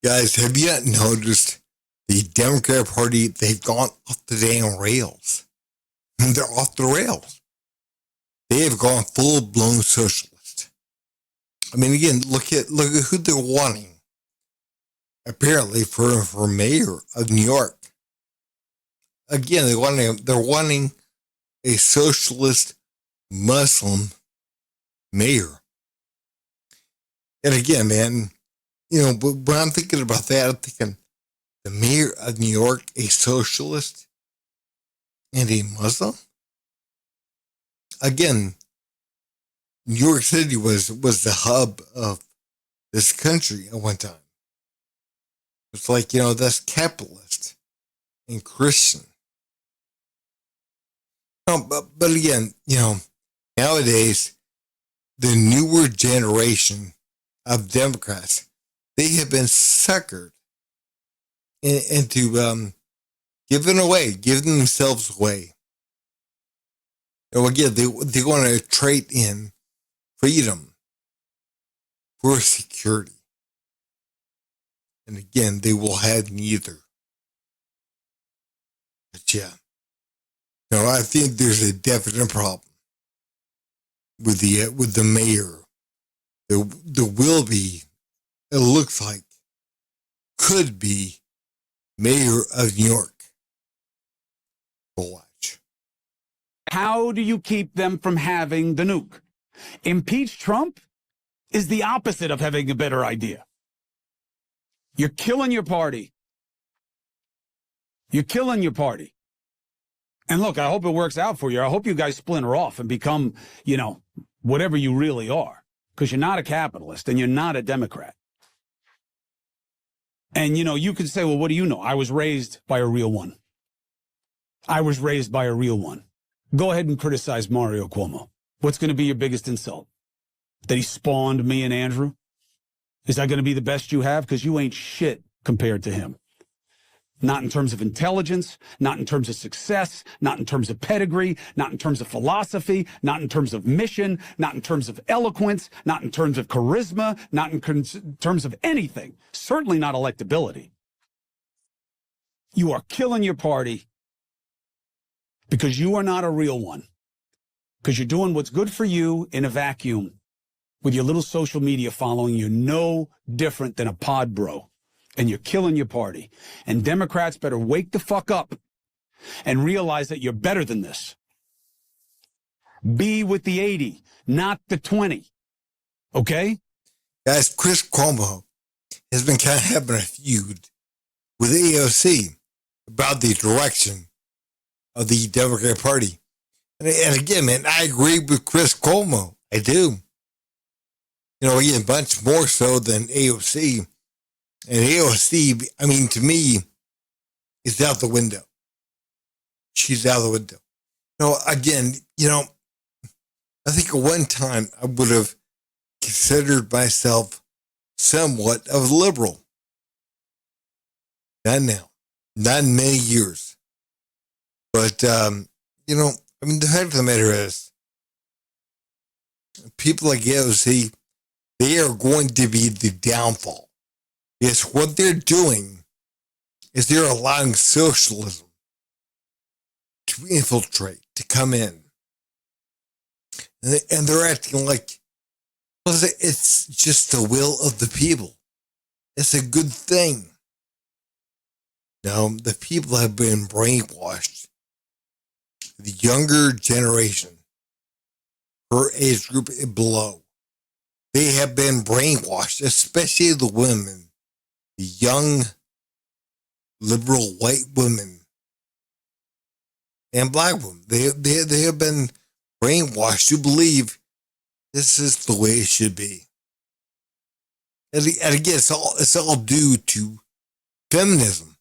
Guys, have you not noticed the Democrat Party, they've gone off the damn rails. They're off the rails. They have gone full-blown socialist. I mean, again, look at who they're wanting. Apparently, for mayor of New York. Again, they're wanting a socialist Muslim mayor. And again, man, but when I'm thinking about that, I'm thinking the mayor of New York, a socialist and a Muslim. Again, New York City was the hub of this country at one time. It's like, that's capitalist and Christian. But again, nowadays, the newer generation of Democrats, they have been suckered into giving themselves away. Again, they want to trade in freedom for security. And again, they will have neither. But yeah. I think there's a definite problem with the mayor. There will be, it looks like, could be mayor of New York. We'll watch. How do you keep them from having the nuke? Impeach Trump is the opposite of having a better idea. You're killing your party. You're killing your party. And look, I hope it works out for you. I hope you guys splinter off and become, whatever you really are. Because you're not a capitalist and you're not a Democrat. And, you could say, well, what do you know? I was raised by a real one. I was raised by a real one. Go ahead and criticize Mario Cuomo. What's going to be your biggest insult? That he spawned me and Andrew? Is that going to be the best you have? Because you ain't shit compared to him. Not in terms of intelligence, not in terms of success, not in terms of pedigree, not in terms of philosophy, not in terms of mission, not in terms of eloquence, not in terms of charisma, not in terms of anything. Certainly not electability. You are killing your party because you are not a real one. Because you're doing what's good for you in a vacuum with your little social media following. You're no different than a pod bro. And you're killing your party. And Democrats better wake the fuck up and realize that you're better than this. Be with the 80, not the 20. Okay? Guys, Chris Cuomo has been kind of having a feud with AOC about the direction of the Democrat Party. And again, man, I agree with Chris Cuomo. I do. Again, much more so than AOC. And AOC, I mean, to me, is out the window. She's out the window. Again, I think at one time I would have considered myself somewhat of a liberal. Not now. Not in many years. But, the fact of the matter is, people like AOC, they are going to be the downfall. Yes, what they're doing is they're allowing socialism to infiltrate, to come in. And they're acting like, it's just the will of the people. It's a good thing. No, the people have been brainwashed. The younger generation, her age group and below, they have been brainwashed, especially the women. The young, liberal white women and black women, they have been brainwashed to believe this is the way it should be. And again, it's all due to feminism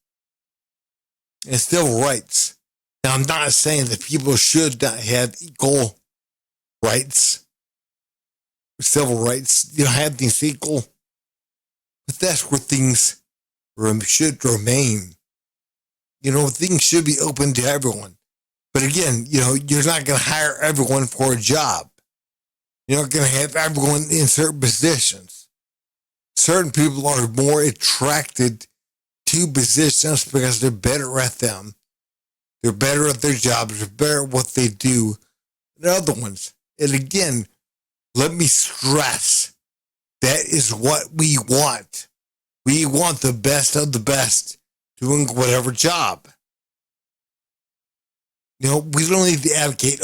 and civil rights. Now, I'm not saying that people should not have equal rights, civil rights, have things equal. But that's where things should remain. Things should be open to everyone. But again, you're not going to hire everyone for a job. You're not going to have everyone in certain positions. Certain people are more attracted to positions because they're better at them. They're better at their jobs. They're better at what they do than other ones. And again, let me stress, that is what we want. We want the best of the best doing whatever job. We don't need to advocate,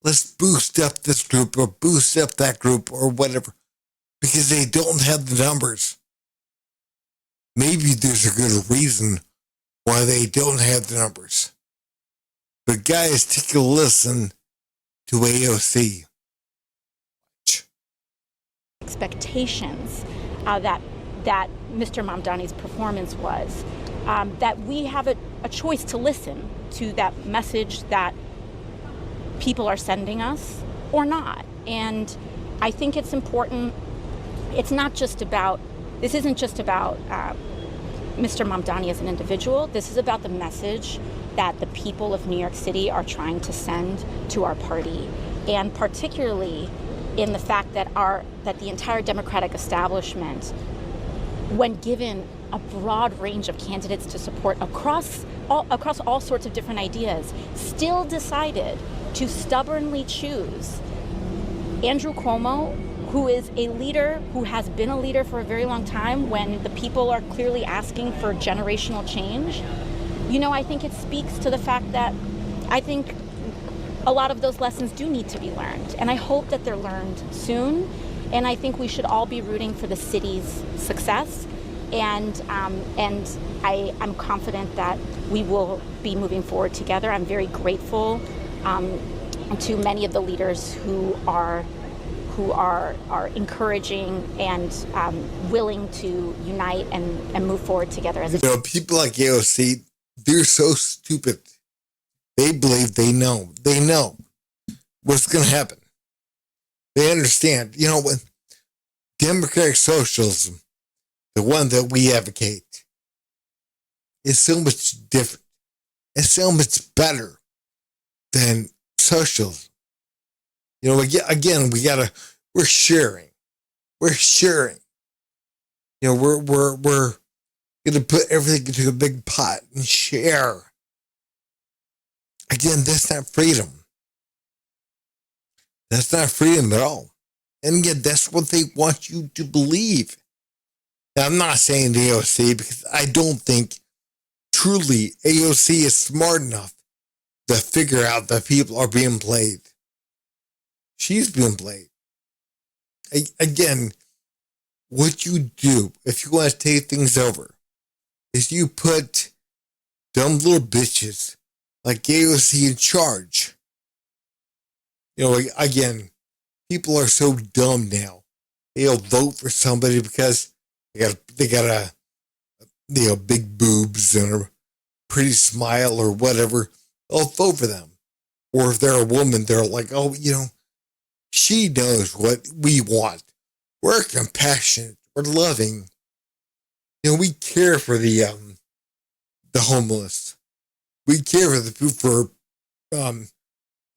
let's boost up this group or boost up that group or whatever, because they don't have the numbers. Maybe there's a good reason why they don't have the numbers. But guys, take a listen to AOC. Expectations that Mr. Mamdani's performance was, that we have a choice to listen to that message that people are sending us or not. And I think it's important. This isn't just about Mr. Mamdani as an individual. This is about the message that the people of New York City are trying to send to our party, and particularly in the fact that the entire Democratic establishment, when given a broad range of candidates to support across all sorts of different ideas, still decided to stubbornly choose Andrew Cuomo, who is a leader, who has been a leader for a very long time, when the people are clearly asking for generational change. I think it speaks to the fact that I think a lot of those lessons do need to be learned, and I hope that they're learned soon. And I think we should all be rooting for the city's success, and I'm confident that we will be moving forward together. I'm very grateful to many of the leaders who are encouraging and willing to unite and move forward together. People like AOC, they're so stupid. They believe they know. They know what's going to happen. They understand. When democratic socialism, the one that we advocate, is so much different. It's so much better than socialism. Again, we're sharing. We're sharing. We're going to put everything into a big pot and share. Again, that's not freedom. That's not freedom at all. And yet, that's what they want you to believe. Now, I'm not saying AOC, because I don't think truly AOC is smart enough to figure out that people are being played. She's being played. Again, what you do if you want to take things over is you put dumb little bitches like AOC in charge. Again, people are so dumb now. They'll vote for somebody because they got big boobs and a pretty smile or whatever. They'll vote for them. Or if they're a woman, they're like, she knows what we want. We're compassionate. We're loving. We care for the homeless. We care for the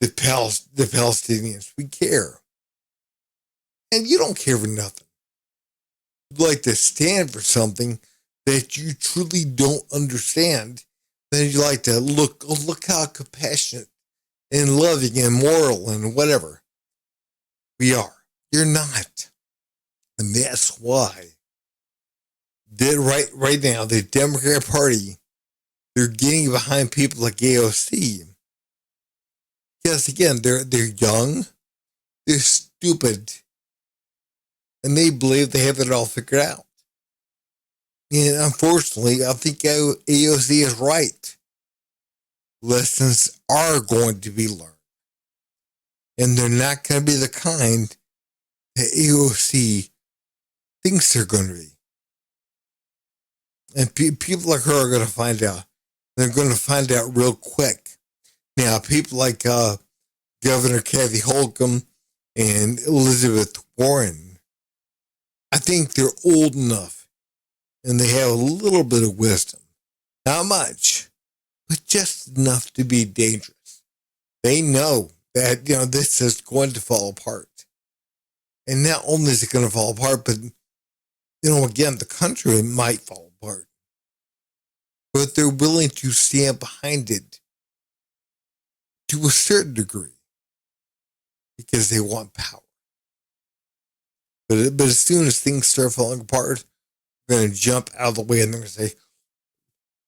Palestinians. We care. And you don't care for nothing. You'd like to stand for something that you truly don't understand. Then you like to look how compassionate and loving and moral and whatever we are. You're not. And that's why right now, the Democratic Party, they're getting behind people like AOC. Because again, they're young, they're stupid, and they believe they have it all figured out. And unfortunately, I think AOC is right. Lessons are going to be learned. And they're not going to be the kind that AOC thinks they're going to be. And people like her are going to find out. They're going to find out real quick. Now, people like Governor Kathy Holcomb and Elizabeth Warren, I think they're old enough and they have a little bit of wisdom. Not much, but just enough to be dangerous. They know that, this is going to fall apart. And not only is it going to fall apart, but again, the country might fall apart, but they're willing to stand behind it to a certain degree because they want power. But as soon as things start falling apart, they're going to jump out of the way and they're going to say,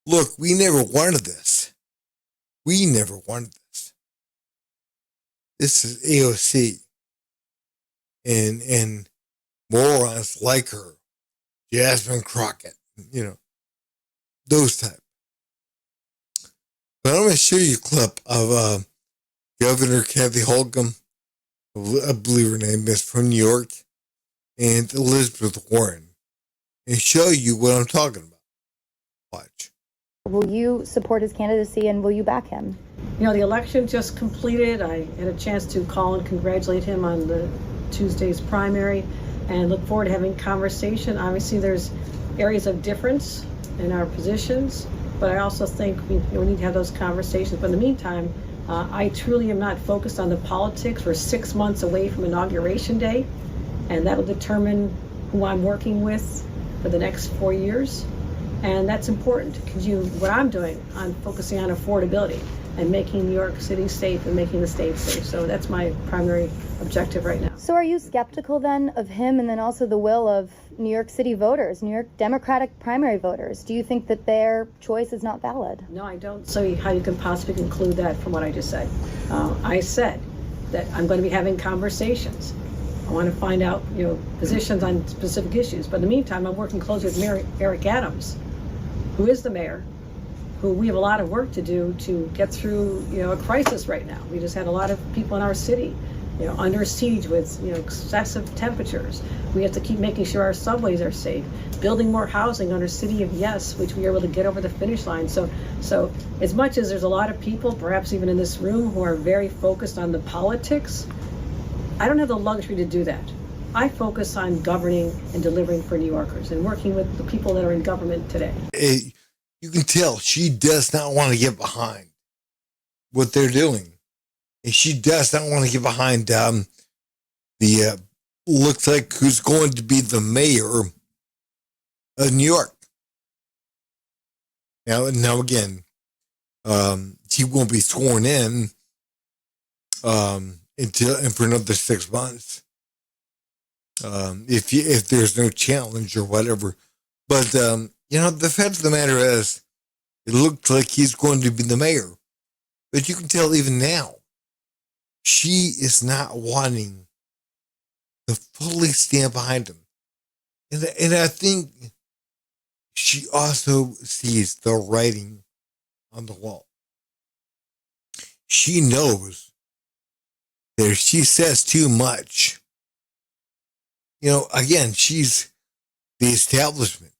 look, we never wanted this. We never wanted this. This is AOC and morons like her, Jasmine Crockett, those type. But I'm going to show you a clip of Governor Kathy Hochul, I believe her name is, from New York, and Elizabeth Warren, and show you what I'm talking about. Watch. Will you support his candidacy and will you back him? The election just completed. I had a chance to call and congratulate him on the Tuesday's primary and look forward to having conversation. Obviously, there's areas of difference in our positions, but I also think we need to have those conversations. But in the meantime, I truly am not focused on the politics. We're 6 months away from Inauguration Day, and that'll determine who I'm working with for the next 4 years. And that's important because what I'm doing, I'm focusing on affordability and making New York City safe and making the state safe. So that's my primary objective right now. So are you skeptical then of him and then also the will of New York City voters, New York Democratic primary voters? Do you think that their choice is not valid? No, I don't see how you can possibly conclude that from what I just said. I said that I'm going to be having conversations. I want to find out, positions on specific issues. But in the meantime, I'm working closely with Mayor Eric Adams, who is the mayor, who we have a lot of work to do to get through, a crisis right now. We just had a lot of people in our city, under siege with, excessive temperatures. We have to keep making sure our subways are safe, building more housing under City of Yes, which we are able to get over the finish line. So as much as there's a lot of people, perhaps even in this room, who are very focused on the politics, I don't have the luxury to do that. I focus on governing and delivering for New Yorkers and working with the people that are in government today. You can tell she does not want to get behind what they're doing. And she does not want to get behind the looks like who's going to be the mayor of New York. Now again, she won't be sworn in until for another 6 months. If there's no challenge or whatever. But the fact of the matter is, it looks like he's going to be the mayor. But you can tell even now, she is not wanting to fully stand behind him. And I think she also sees the writing on the wall. She knows that if she says too much, again, she's the establishment.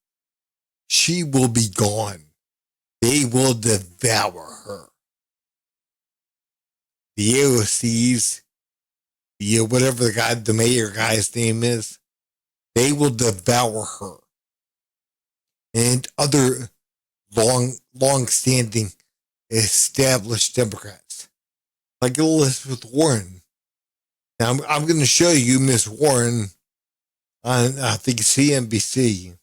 She will be gone. They will devour her. The AOCs, whatever the mayor guy's name is, they will devour her. And other long-standing established Democrats, like Elizabeth Warren. Now, I'm going to show you Miss Warren on, I think, CNBC.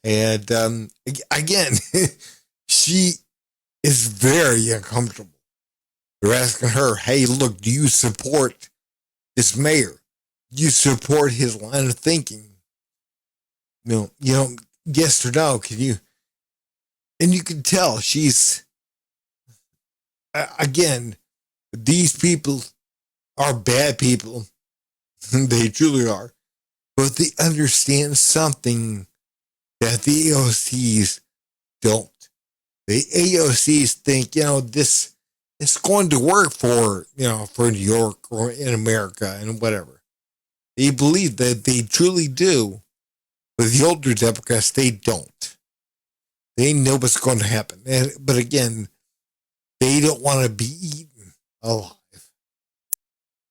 And again, she is very uncomfortable. They're asking her, hey, look, do you support this mayor? Do you support his line of thinking? Yes or no? Can you? And you can tell she's, again, these people are bad people. They truly are. But they understand something that the AOCs don't. The AOCs think, this is going to work for New York or in America and whatever. They believe that they truly do. But the older Democrats, they don't. They know what's going to happen. But again, they don't want to be eaten alive.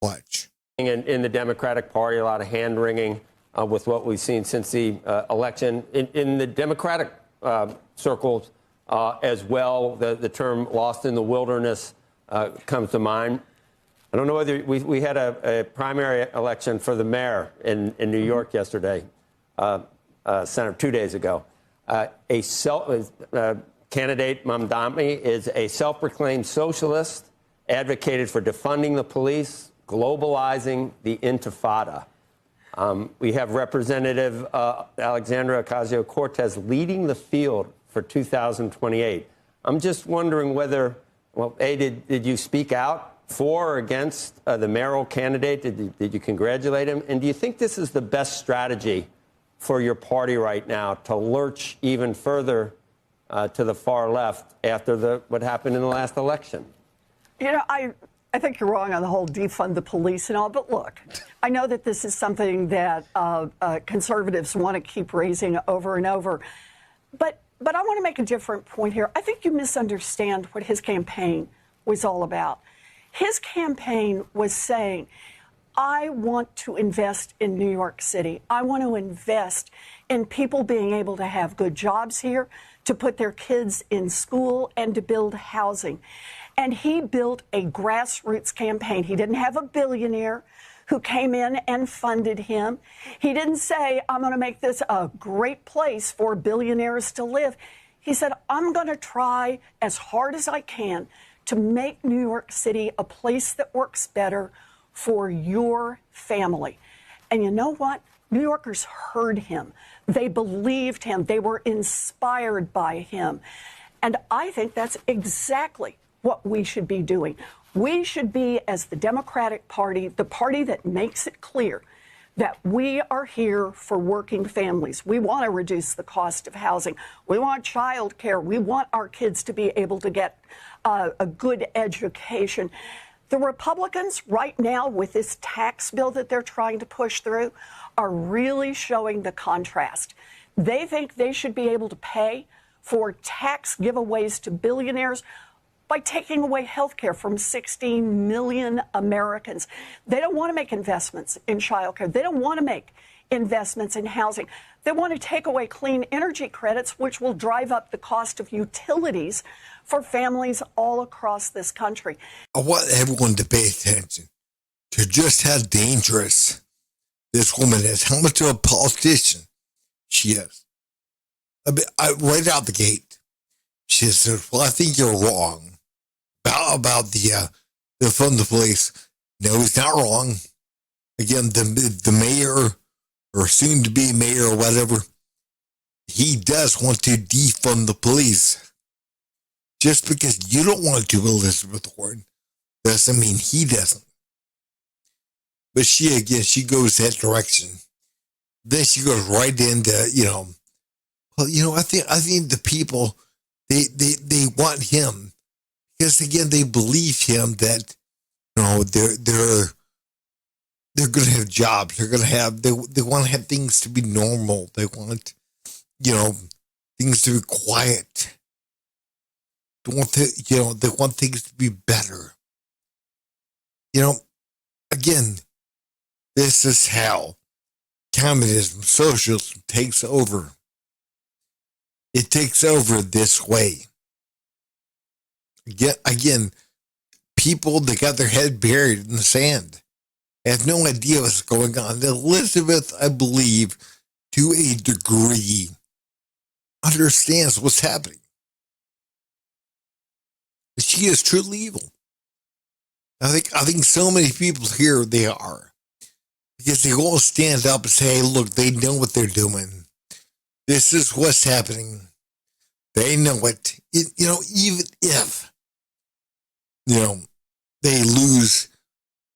Watch. In the Democratic Party, a lot of hand-wringing with what we've seen since the election. In the Democratic circles as well, the term lost in the wilderness comes to mind. I don't know whether we had a primary election for the mayor in New York yesterday. Senator, 2 days ago. Candidate Mamdani is a self-proclaimed socialist, advocated for defunding the police, globalizing the intifada. We have Representative Alexandria Ocasio-Cortez leading the field for 2028. I'm just wondering whether, well, A, did you speak out for or against the mayoral candidate? Did you congratulate him? And do you think this is the best strategy for your party right now to lurch even further to the far left after what happened in the last election? You know, I think you're wrong on the whole defund the police and all, but look, I know that this is something that conservatives want to keep raising over and over, but I want to make a different point here. I think you misunderstand what his campaign was all about. His campaign was saying, I want to invest in New York City. I want to invest in people being able to have good jobs here, to put their kids in school, and to build housing. And he built a grassroots campaign. He didn't have a billionaire who came in and funded him. He didn't say, I'm going to make this a great place for billionaires to live. He said, I'm going to try as hard as I can to make New York City a place that works better for your family. And you know what? New Yorkers heard him. They believed him. They were inspired by him. And I think that's exactly what we should be doing. We should be, as the Democratic Party, the party that makes it clear that we are here for working families. We want to reduce the cost of housing. We want child care. We want our kids to be able to get a good education. The Republicans right now, with this tax bill that they're trying to push through, are really showing the contrast. They think they should be able to pay for tax giveaways to billionaires by taking away health care from 16 million Americans. They don't want to make investments in child care. They don't want to make investments in housing. They want to take away clean energy credits, which will drive up the cost of utilities for families all across this country. I want everyone to pay attention to just how dangerous this woman is, how much of a politician she is. Right out the gate, she says, well, I think you're wrong about the fund the police. No, he's not wrong. Again, the mayor, or soon to be mayor or whatever, he does want to defund the police. Just because you don't want to, Elizabeth Warren, doesn't mean he doesn't. But she goes that direction. Then she goes right into, I think the people, they want him. Because again, they believe him that, they're going to have jobs. They want to have things to be normal. They want, things to be quiet. They want things to be better. Again, this is how communism, socialism takes over. It takes over this way. Again, people that got their head buried in the sand have no idea what's going on. Elizabeth, I believe, to a degree, understands what's happening. She is truly evil. I think so many people here, they are. Because they won't stand up and say, hey, look, they know what they're doing. This is what's happening. They know it. Even if, they lose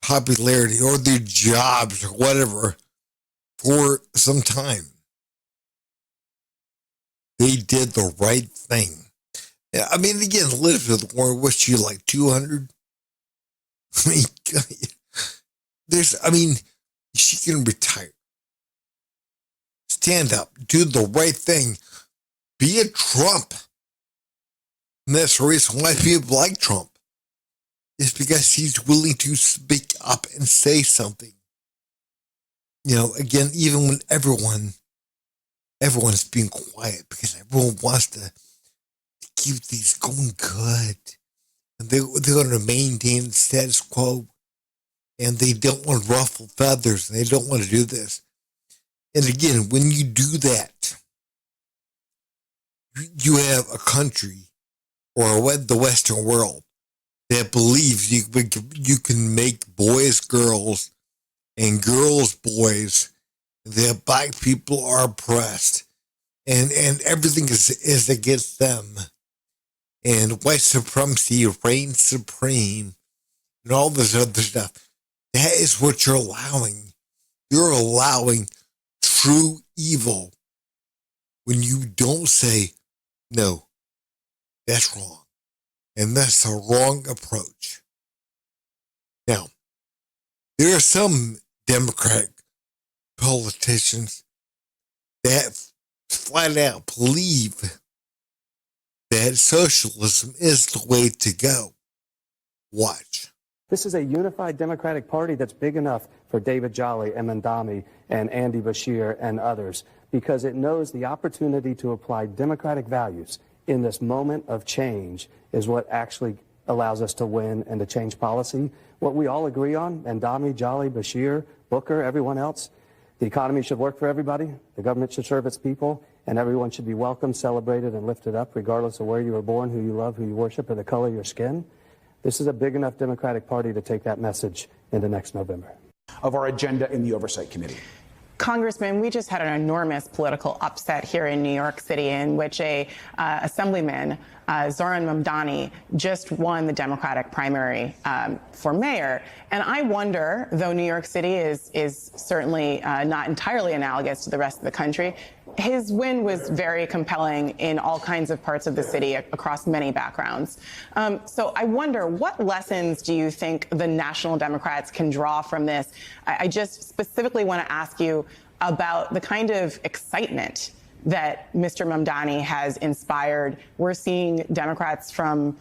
popularity or their jobs or whatever for some time, they did the right thing. I mean, again, Elizabeth Warren, was she like 200? She can retire. Stand up, do the right thing, be a Trump. And that's the reason why people like Trump. Is because he's willing to speak up and say something. Again, even when everyone's being quiet, because everyone wants to keep these going good. And they're going to maintain the status quo. And they don't want to ruffle feathers. And they don't want to do this. And again, when you do that, you have a country or the Western world that believes you can make boys girls and girls boys, that black people are oppressed and everything is against them. And white supremacy reigns supreme and all this other stuff. That is what you're allowing. You're allowing true evil when you don't say, no, that's wrong. And that's a wrong approach. Now, there are some Democratic politicians that flat out believe that socialism is the way to go. Watch. This is a unified Democratic Party that's big enough for David Jolly and Mandami and Andy Bashir and others, because it knows the opportunity to apply democratic values in this moment of change is what actually allows us to win and to change policy. What we all agree on, Mandami, Jolly, Bashir, Booker, everyone else, the economy should work for everybody, the government should serve its people, and everyone should be welcomed, celebrated, and lifted up, regardless of where you were born, who you love, who you worship, or the color of your skin. This is a big enough Democratic Party to take that message into next November. Of our agenda in the Oversight Committee. Congressman, we just had an enormous political upset here in New York City in which a assemblyman, Zoran Mamdani, just won the Democratic primary for mayor. And I wonder, though New York City is certainly not entirely analogous to the rest of the country, his win was very compelling in all kinds of parts of the city across many backgrounds. So I wonder, what lessons do you think the National Democrats can draw from this? I just specifically want to ask you about the kind of excitement that Mr. Mamdani has inspired. We're seeing Democrats from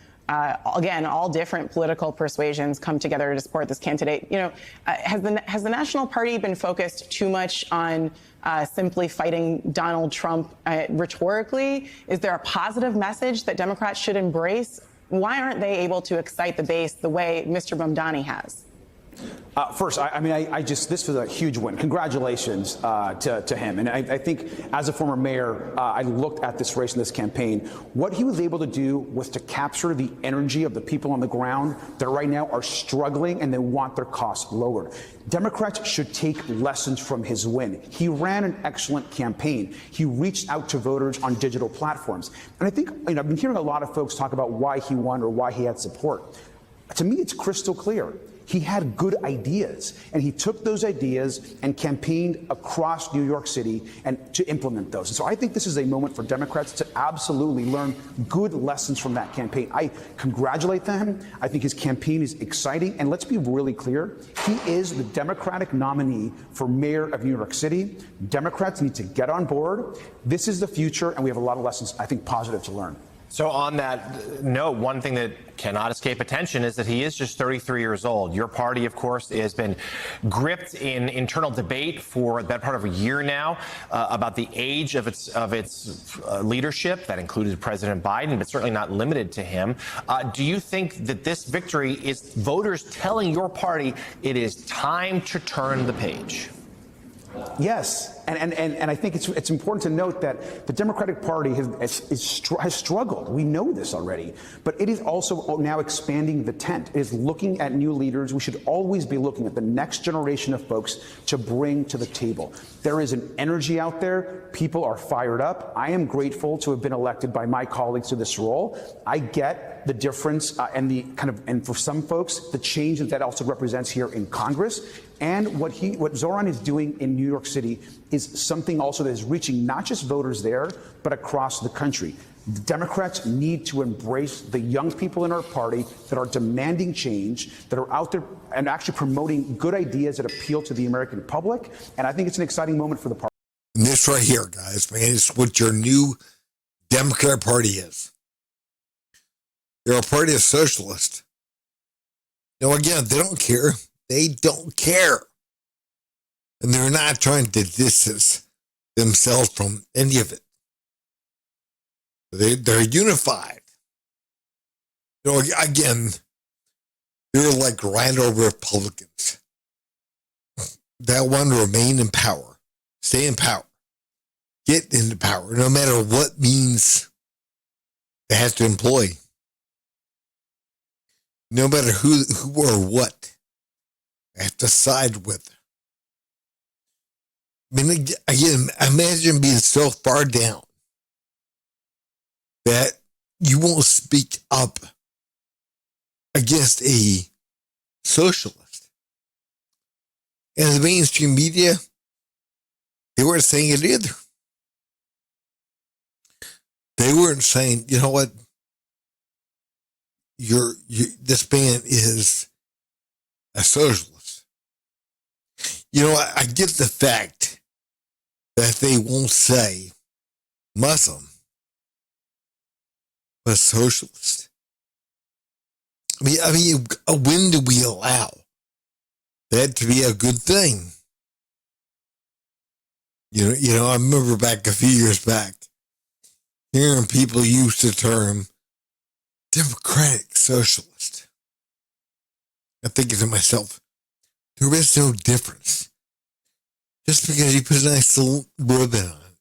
again, all different political persuasions come together to support this candidate. You know, has the National Party been focused too much on simply fighting Donald Trump rhetorically? Is there a positive message that Democrats should embrace? Why aren't they able to excite the base the way Mr. Mamdani has? First, this was a huge win. Congratulations to him. And I think as a former mayor, I looked at this race and this campaign. What he was able to do was to capture the energy of the people on the ground that right now are struggling and they want their costs lowered. Democrats should take lessons from his win. He ran an excellent campaign. He reached out to voters on digital platforms. And I think, I've been hearing a lot of folks talk about why he won or why he had support. To me, it's crystal clear. He had good ideas, and he took those ideas and campaigned across New York City and to implement those. And so I think this is a moment for Democrats to absolutely learn good lessons from that campaign. I congratulate them. I think his campaign is exciting. And let's be really clear. He is the Democratic nominee for mayor of New York City. Democrats need to get on board. This is the future, and we have a lot of lessons, I think, positive to learn. So on that note, one thing that cannot escape attention is that he is just 33 years old. Your party, of course, has been gripped in internal debate for that part of a year now about the age of its leadership. That included President Biden, but certainly not limited to him. Do you think that this victory is voters telling your party it is time to turn the page? Yes, and I think it's important to note that the Democratic Party has struggled. We know this already, but it is also now expanding the tent. It is looking at new leaders. We should always be looking at the next generation of folks to bring to the table. There is an energy out there. People are fired up. I am grateful to have been elected by my colleagues to this role. I get the difference and for some folks, the change that also represents here in Congress. And what Zoran is doing in New York City is something also that is reaching not just voters there, but across the country. The Democrats need to embrace the young people in our party that are demanding change, that are out there and actually promoting good ideas that appeal to the American public. And I think it's an exciting moment for the party. And this right here, guys, man, is what your new Democrat Party is. They're a party of socialists. Now, again, they don't care. They don't care. And they're not trying to distance themselves from any of it. They're unified. You know, again, they're like rhino Republicans that want to remain in power stay in power, get into power, no matter what means it has to employ. No matter who or what they have to side with. I mean, again, imagine being so far down that you won't speak up against a socialist. And the mainstream media, they weren't saying it either. They weren't saying, you know what, this man is a socialist. You know, I get the fact that they won't say Muslim, but socialist. I mean, when do we allow that to be a good thing? You know, I remember back a few years back, hearing people use the term democratic socialist. I'm thinking to myself, there is no difference. Just because you put a nice little ribbon on it,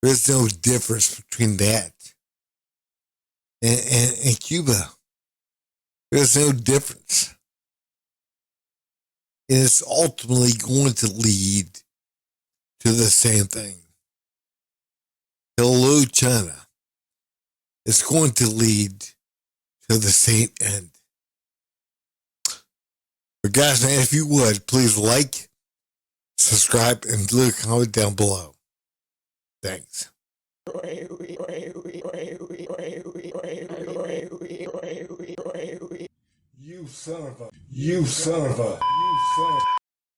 there is no difference between that and Cuba. There's no difference. And it's ultimately going to lead to the same thing. Hello, China. It's going to lead to the same end. But guys, man, if you would, please like, subscribe, and leave a comment down below. Thanks. You son of a